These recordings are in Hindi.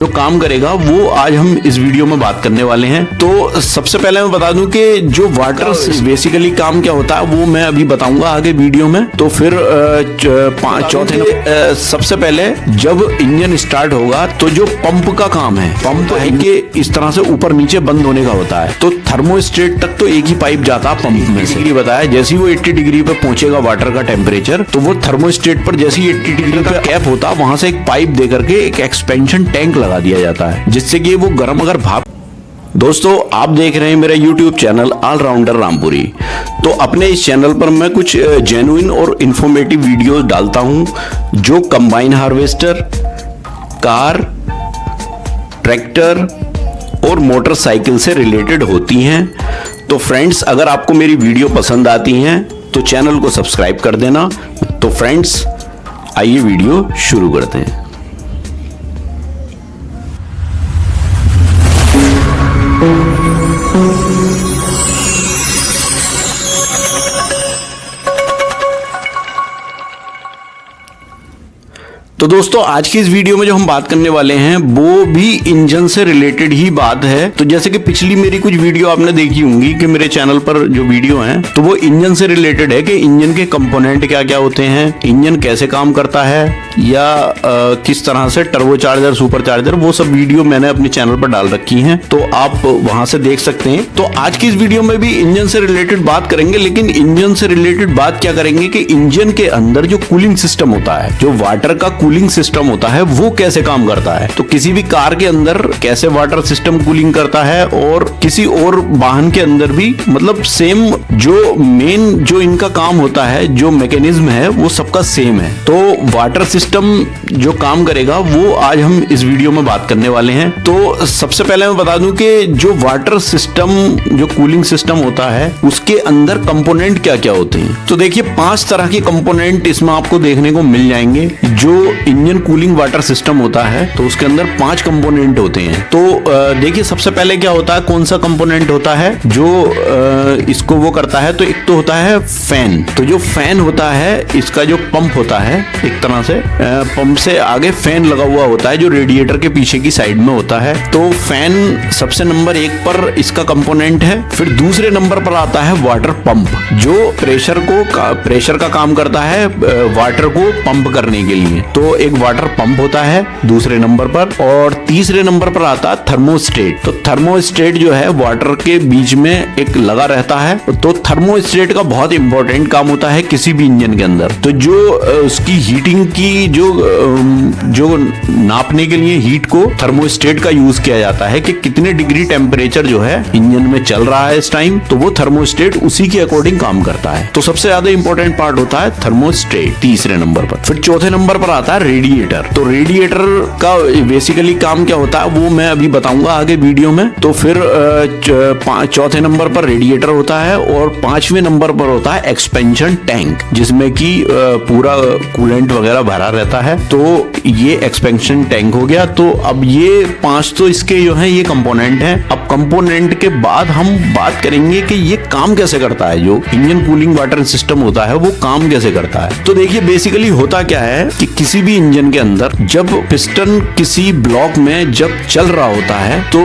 जो काम करेगा वो आज हम इस वीडियो में बात करने वाले हैं। तो सबसे पहले मैं बता दूं कि जो वाटर बेसिकली काम क्या होता है वो मैं अभी बताऊंगा आगे वीडियो में। तो फिर चौथे सबसे पहले जब इंजन स्टार्ट होगा तो जो पंप का काम है, पंप के इस तरह से ऊपर नीचे बंद होने का होता है। तो थर्मोस्टेट तक तो एक ही पाइप जाता है पंप में से। बताया जैसे ही वो 80 डिग्री पे पहुंचेगा वाटर का टेम्परेचर, तो वो थर्मोस्टेट पर जैसे ही 80 डिग्री का कैप होता वहां से एक पाइप दे करके एक एक्सपेंशन टैंक लगा दिया जाता है, जिससे कि वो गर्म अगर भाप। दोस्तों आप देख रहे हैं मेरा YouTube चैनल ऑलराउंडर रामपुरी। तो अपने इस चैनल पर मैं कुछ जेन्युइन और इंफॉर्मेटिव वीडियोस डालता हूं जो कंबाइन हार्वेस्टर, कार, ट्रैक्टर और मोटरसाइकिल से रिलेटेड होती हैं। तो फ्रेंड्स अगर आपको मेरी वीडियो पसंद आती हैं तो चैनल को सब्सक्राइब कर देना। तो फ्रेंड्स आइए वीडियो शुरू करते हैं। तो दोस्तों आज की इस वीडियो में जो हम बात करने वाले हैं वो भी इंजन से रिलेटेड ही बात है। तो जैसे कि पिछली मेरी कुछ वीडियो आपने देखी होंगी कि मेरे चैनल पर जो वीडियो हैं तो वो इंजन से रिलेटेड है कि इंजन के कंपोनेंट क्या क्या होते हैं, इंजन कैसे काम करता है, या किस तरह से टर्बोचार्जर, सुपरचार्जर, वो सब वीडियो मैंने अपने चैनल पर डाल रखी हैं, तो आप वहां से देख सकते हैं। तो आज की इस वीडियो में भी इंजन से रिलेटेड बात करेंगे, लेकिन इंजन से रिलेटेड बात क्या करेंगे कि इंजन के अंदर जो कूलिंग सिस्टम होता है, जो वाटर का कूलिंग सिस्टम होता है, वो कैसे काम करता है। तो किसी भी कार के अंदर कैसे वाटर सिस्टम कूलिंग करता है और किसी और वाहन के अंदर भी, मतलब सेम जो मेन जो इनका काम होता है, जो मैकेनिज्म है वो सबका सेम है। तो वाटर सिस्टम जो काम करेगा वो आज हम इस वीडियो में बात करने वाले हैं। तो सबसे पहले मैं बता दूं कि जो वाटर सिस्टम, जो कूलिंग सिस्टम होता है, उसके अंदर कंपोनेंट क्या क्या होते हैं। तो देखिए 5 तरह के कंपोनेंट इसमें आपको देखने को मिल जाएंगे। जो इंजन कूलिंग वाटर सिस्टम होता है तो उसके अंदर 5 कंपोनेंट होते हैं। तो देखिए सबसे पहले क्या होता है, कौन सा कंपोनेंट होता है जो इसको वो करता है। तो एक तो होता है फैन। तो जो फैन होता है, इसका जो पंप होता है, एक तरह से पंप से आगे फैन लगा हुआ होता है जो रेडिएटर के पीछे की साइड में होता है। तो फैन सबसे नंबर 1 पर इसका कंपोनेंट है। फिर दूसरे नंबर पर आता है वाटर पंप, जो प्रेशर का काम करता है वाटर को पंप करने के लिए। तो एक वाटर पंप होता है दूसरे नंबर पर। और तीसरे नंबर पर आता है थर्मोस्टेट। तो थर्मोस्टेट जो है वाटर के बीच में एक लगा रहता है। तो थर्मोस्टेट का बहुत इंपॉर्टेंट काम होता है किसी भी इंजन के अंदर। तो जो उसकी हीटिंग की जो नापने के लिए हीट को थर्मोस्टेट का यूज किया जाता है कि कितने डिग्री टेम्परेचर जो है इंजन में चल रहा है इस टाइम, तो वो थर्मोस्टेट उसी के अकॉर्डिंग काम करता है। तो सबसे ज्यादा इंपॉर्टेंट पार्ट होता है थर्मोस्टेट तीसरे नंबर पर। फिर चौथे नंबर पर आता है रेडिएटर। तो रेडिएटर का बेसिकली काम क्या होता है वो मैं अभी बताऊंगा आगे वीडियो में। तो फिर चौथे नंबर पर रेडिएटर होता है और 5वें नंबर पर होता है एक्सपेंशन टैंक, जिसमें कि पूरा कूलेंट वगैरह भरा रहता है। तो ये एक्सपेंशन टैंक हो गया। तो अब ये 5 तो इसके जो है ये कंपोनेंट हैं। अब कंपोनेंट के बाद हम बात करेंगे कि ये काम कैसे करता है, जो इंजन कूलिंग वाटर सिस्टम होता है वो काम कैसे करता है। तो देखिए बेसिकली होता क्या है कि किसी भी इंजन के अंदर जब पिस्टन किसी ब्लॉक में जब चल रहा होता है, तो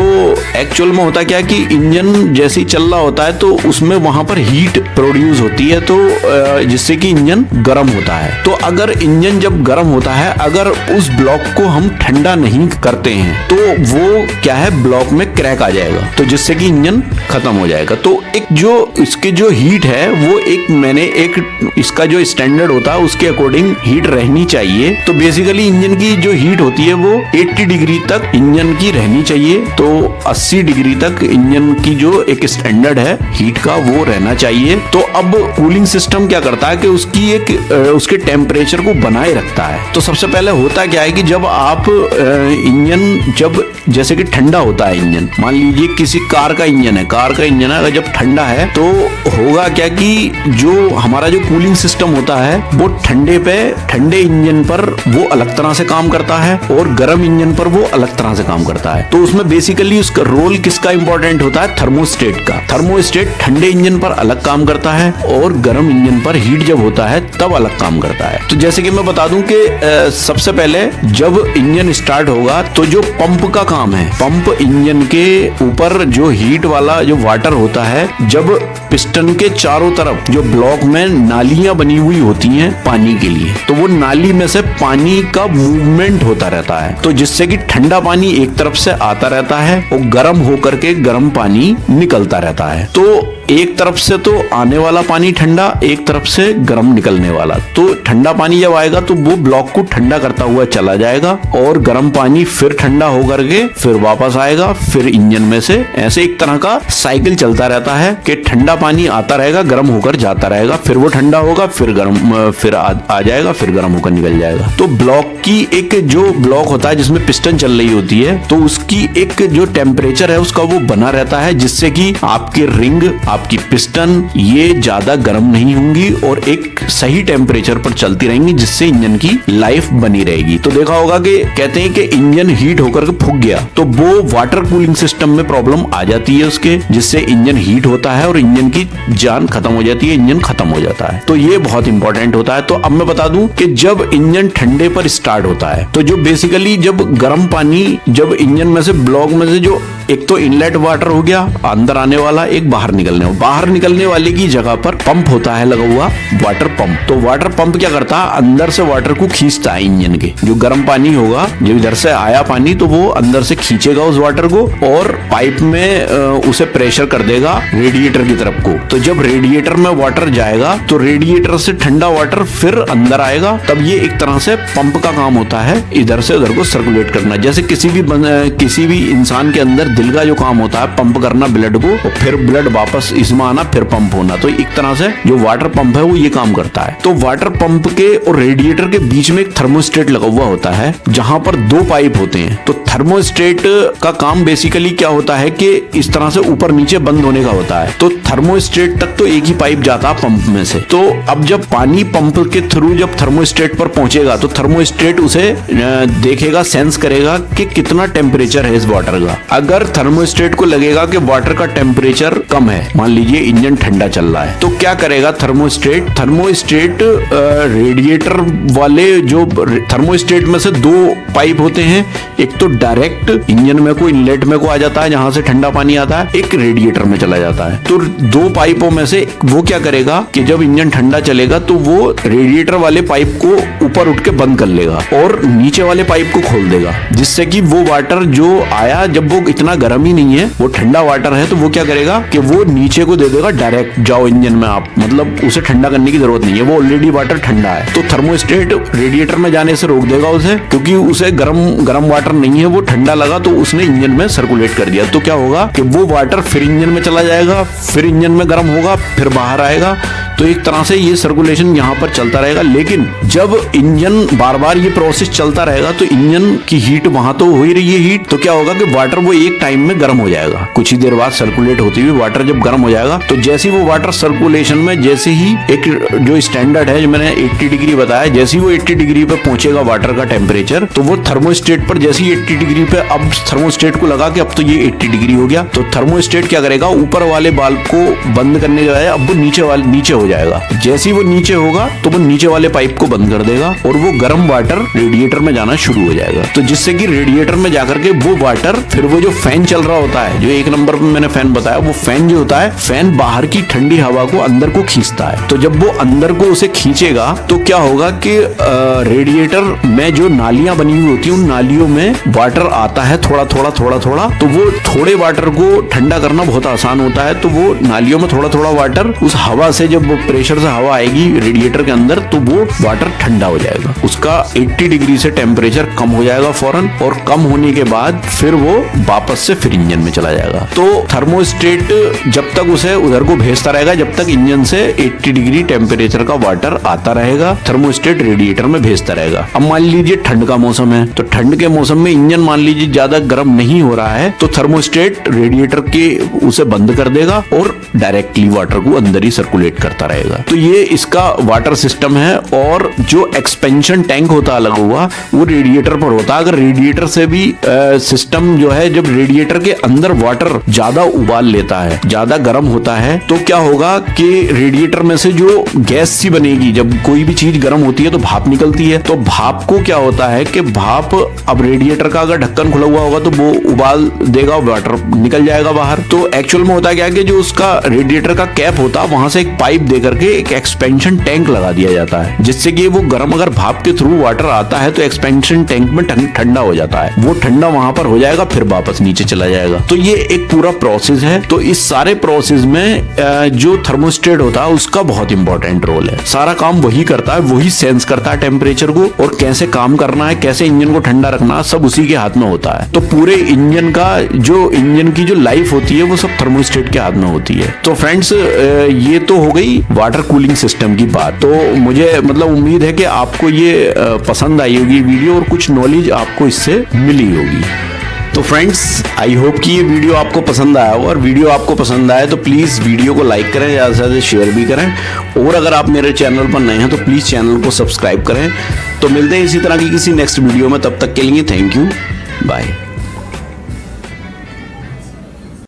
एक्चुअल में होता क्या है कि इंजन जैसे ही चल रहा होता है तो उसमें वहां पर हीट प्रोड्यूस होती है, तो जिससे कि इंजन गर्म होता है। तो अगर इंजन जब गर्म होता है, अगर उस ब्लॉक को हम ठंडा नहीं करते हैं तो वो क्या है, ब्लॉक में क्रैक आ जाएगा, तो जिससे कि इंजन खत्म हो जाएगा। तो एक जो इसके जो हीट है वो एक इसका जो स्टैंडर्ड होता है उसके अकॉर्डिंग हीट रहनी चाहिए। तो बेसिकली इंजन की जो हीट होती है वो 80 डिग्री तक इंजन की रहनी चाहिए। तो 80 डिग्री तक इंजन की जो एक स्टैंडर्ड है हीट का वो रहना चाहिए। तो अब कूलिंग सिस्टम क्या करता है कि उसके टेम्परेचर को बनाए रखता है। तो सबसे पहले होता क्या है कि जब आप इंजन जब जैसे कि ठंडा होता है इंजन, मान लीजिए ये किसी कार का इंजन है, कार का इंजन है, अगर जब ठंडा है तो होगा क्या कि जो हमारा जो कूलिंग सिस्टम होता है वो ठंडे इंजन पर वो अलग तरह से काम करता है और गर्म इंजन पर वो अलग तरह से काम करता है। तो उसमें बेसिकली उसका रोल किसका इंपॉर्टेंट होता है? थर्मोस्टेट का। थर्मोस्टेट ठंडे इंजन पर अलग काम करता है और गर्म इंजन पर हीट जब होता है तब अलग काम करता है। तो जैसे कि मैं बता दूं कि सबसे पहले जब इंजन स्टार्ट होगा तो जो पंप का काम है, पंप इंजन के ऊपर जो हीट वाला जो वाटर होता है, जब पिस्टन के चारों तरफ जो ब्लॉक में नालियां बनी हुई होती हैं पानी के लिए, तो वो नाली में से पानी का मूवमेंट होता रहता है, तो जिससे कि ठंडा पानी एक तरफ से आता रहता है और गर्म होकर के गर्म पानी निकलता रहता है। तो एक तरफ से तो आने वाला पानी ठंडा, एक तरफ से गर्म निकलने वाला। तो ठंडा पानी जब आएगा तो वो ब्लॉक को ठंडा करता हुआ चला जाएगा और गर्म पानी फिर ठंडा होकर के फिर वापस आएगा, फिर इंजन में से ऐसे एक तरह का साइकिल चलता रहता है कि ठंडा पानी आता रहेगा, गर्म होकर जाता रहेगा, फिर वो ठंडा होगा, फिर गर्म, फिर आ जाएगा, फिर गर्म होकर निकल जाएगा। तो ब्लॉक की एक जो ब्लॉक होता है जिसमें पिस्टन चल रही होती है, तो उसकी एक जो टेम्परेचर है उसका वो बना रहता है, जिससे कि आपकी रिंग, आपकी पिस्टन ये ज्यादा गर्म नहीं होंगी और एक सही टेम्परेचर पर चलती रहेंगी, जिससे इंजन की लाइफ बनी रहेगी। तो देखा होगा कि कहते हैं कि इंजन हीट होकर के फूक गया तो वो वाटर कूलिंग सिस्टम में प्रॉब्लम आ जाती है उसके, जिससे इंजन हीट होता है और इंजन की जान खत्म हो जाती है, इंजन खत्म हो जाता है। तो ये बहुत इंपॉर्टेंट होता है। तो अब मैं बता दूं कि जब इंजन ठंडे पर स्टार्ट होता है तो जो बेसिकली जब गर्म पानी जब इंजन में से ब्लॉक में से जो एक तो इनलेट वाटर हो गया अंदर आने वाला, एक बाहर निकलने वाले की जगह पर पंप होता है लगा हुआ, वाटर पंप। तो वाटर पंप क्या करता है? अंदर से वाटर को खींचता है इंजन के, जो गर्म पानी होगा, जब इधर से आया पानी तो वो अंदर से खींचेगा उस वाटर को और पाइप में उसे प्रेशर कर देगा रेडिएटर की तरफ को। तो जब रेडिएटर में वाटर जाएगा तो रेडिएटर से ठंडा वाटर फिर अंदर आएगा, तब ये एक तरह से पंप का काम होता है, इधर से उधर को सर्कुलेट करना। जैसे किसी भी इंसान के अंदर दिल का जो काम होता है पंप करना ब्लड को, और फिर ब्लड वापस इसमें आना, फिर पंप होना। तो एक तरह से जो वाटर पंप है वो ये काम करता है। तो वाटर पंप के और रेडिएटर के बीच में एक थर्मोस्टेट लगा हुआ होता है, जहां पर दो पाइप होते हैं। तो थर्मोस्टेट का काम बेसिकली क्या होता है कि इस तरह से ऊपर नीचे बंद होने का होता है। तो थर्मोस्टेट तक तो एक ही पाइप जाता है पंप में से। तो अब जब पानी पंप के थ्रू जब थर्मोस्टेट पर पहुंचेगा तो थर्मोस्टेट उसे देखेगा, सेंस करेगा कि कितना टेम्परेचर है इस वाटर का। अगर थर्मोस्टेट को लगेगा कि वाटर का टेम्परेचर कम है, मान लीजिए इंजन ठंडा चल रहा है, तो क्या करेगा थर्मोस्टेट रेडिएटर वाले जो थर्मोस्टेट में से दो पाइप होते हैं, एक तो डायरेक्ट इंजन में को इनलेट में को आ जाता है जहां से ठंडा पानी आता है, एक रेडिएटर में चला जाता है। तो दो पाइपों में से वो क्या करेगा कि जब इंजन ठंडा चलेगा तो वो रेडिएटर वाले पाइप को ऊपर उठ के बंद कर लेगा और नीचे वाले पाइप को खोल देगा, जिससे कि वो वाटर जो आया, जब वो इतना गर्म ही नहीं है, वो ठंडा वाटर है, तो वो क्या करेगा कि वो नीचे को दे देगा डायरेक्ट, जाओ इंजन में आप, मतलब उसे ठंडा करने की जरूरत नहीं है, वो ऑलरेडी वाटर ठंडा है। तो थर्मोस्टेट रेडिएटर में जाने से रोक देगा उसे, क्योंकि उसे गर्म वाटर नहीं है, वो ठंडा लगा तो उसने इंजन में सर्कुलेट कर दिया। तो क्या होगा कि वो वाटर फिर इंजन में चला जाएगा, फिर इंजन में गर्म होगा, फिर बाहर आएगा। तो एक तरह से ये सर्कुलेशन यहाँ पर चलता रहेगा। लेकिन जब इंजन बार बार ये प्रोसेस चलता रहेगा तो इंजन की हीट वहां तो हो ही रही है हीट, तो क्या होगा कि वाटर वो एक टाइम में गर्म हो जाएगा। कुछ ही देर बाद सर्कुलेट होती हुई वाटर जब गर्म हो जाएगा तो जैसे ही वो वाटर सर्कुलेशन में, जैसे ही एक जो स्टैंडर्ड है जो मैंने 80 डिग्री बताया, जैसे ही वो 80 डिग्री पे पहुंचेगा वाटर का टेम्परेचर, तो वो थर्मोस्टेट पर जैसे ही 80 डिग्री पे, अब थर्मोस्टेट को लगा कि अब तो ये 80 डिग्री हो गया, तो थर्मोस्टेट क्या करेगा, ऊपर वाले बाल्ब को बंद करने के बजाय अब वो नीचे हो जाएगा। जैसे ही वो नीचे होगा तो वो नीचे वाले पाइप को बंद कर देगा और वो गर्म वाटर रेडिएटर में जाना शुरू हो जाएगा। तो जिससे कि रेडिएटर में जाकर के वो वाटर, फिर वो जो फैन चल रहा होता है, जो एक नंबर में मैंने फैन बताया, वो फैन जो होता है, फैन बाहर की ठंडी हवा को अंदर को खींचता है। तो जब वो अंदर को उसे खींचेगा तो क्या होगा कि रेडिएटर में जो नालियां बनी हुई होती है, उन नालियों में वाटर आता है थोड़ा थोड़ा, तो वो थोड़े वाटर को ठंडा करना बहुत आसान होता है। तो वो नालियों में थोड़ा थोड़ा वाटर, उस हवा से जब वो प्रेशर से हवा आएगी रेडिएटर के अंदर, तो वो वाटर ठंडा हो जाएगा, उसका 80 डिग्री से टेम्परेचर कम हो जाएगा फौरन, और कम होने के बाद फिर वो वापस से फिर इंजन में चला जाएगा। तो थर्मोस्टेट जब तक उसे उधर को भेजता रहेगा जब तक इंजन से 80 डिग्री टेम्परेचर का वाटर आता रहेगा, थर्मोस्टेट रेडिएटर में भेजता रहेगा। अब मान लीजिए ठंड का मौसम है, तो ठंड के मौसम में इंजन मान लीजिए ज्यादा गर्म नहीं हो रहा है, तो थर्मोस्टेट रेडिएटर के उसे बंद कर देगा और डायरेक्टली वाटर को अंदर ही सर्कुलेट करता रहेगा। तो ये इसका वाटर सिस्टम है। और जो एक्सपेंशन टैंक होता अलग हुआ, वो रेडिएटर पर होता है। अगर रेडिएटर से भी सिस्टम जो है, जब रेडिएटर के अंदर वाटर ज्यादा उबाल लेता है, ज्यादा गर्म होता है, तो क्या होगा कि रेडिएटर में से जो गैस सी बनेगी, जब कोई भी चीज गर्म होती है तो भाप निकलती है। तो भाप को क्या होता है कि भाप, अब रेडिएटर का अगर ढक्कन खुला हुआ होगा तो वो उबाल देगा, वाटर निकल जाएगा बाहर। तो एक्चुअल में होता क्या है कि जो उसका रेडिएटर का कैप होता है, वहां से एक पाइप दे करके एक एक्सपेंशन टैंक लगा दिया जाता है, जिससे कि वो गर्म, अगर भाप के थ्रू वाटर आता है तो एक्सपेंशन टैंक में ठंडा हो जाता है, वो ठंडा वहां पर हो जाएगा, फिर वापस नीचे चला जाएगा। तो ये एक पूरा प्रोसेस है। तो इस सारे प्रोसेस में जो थर्मोस्टेट होता है उसका बहुत इंपॉर्टेंट रोल है। सारा काम वही करता है, वही सेंस करता है टेम्परेचर को, और कैसे काम करना है, कैसे इंजन को ठंडा रखना है, सब उसी के हाथ में होता है। तो पूरे इंजन की जो लाइफ होती है वो सब थर्मोस्टेट के हाथ में होती है। तो फ्रेंड्स, ये तो हो गई वाटर कूलिंग सिस्टम की बात। तो मुझे मतलब उम्मीद है कि आपको ये पसंद आई होगी वीडियो और कुछ नॉलेज आपको इससे मिली होगी। तो फ्रेंड्स, आई होप कि ये वीडियो आपको पसंद आया हो, और वीडियो आपको पसंद आए तो प्लीज़ वीडियो को लाइक करें, ज़्यादा से ज़्यादा शेयर भी करें, और अगर आप मेरे चैनल पर नए हैं तो प्लीज़ चैनल को सब्सक्राइब करें। तो मिलते हैं इसी तरह की किसी नेक्स्ट वीडियो में, तब तक के लिए थैंक यू, बाय।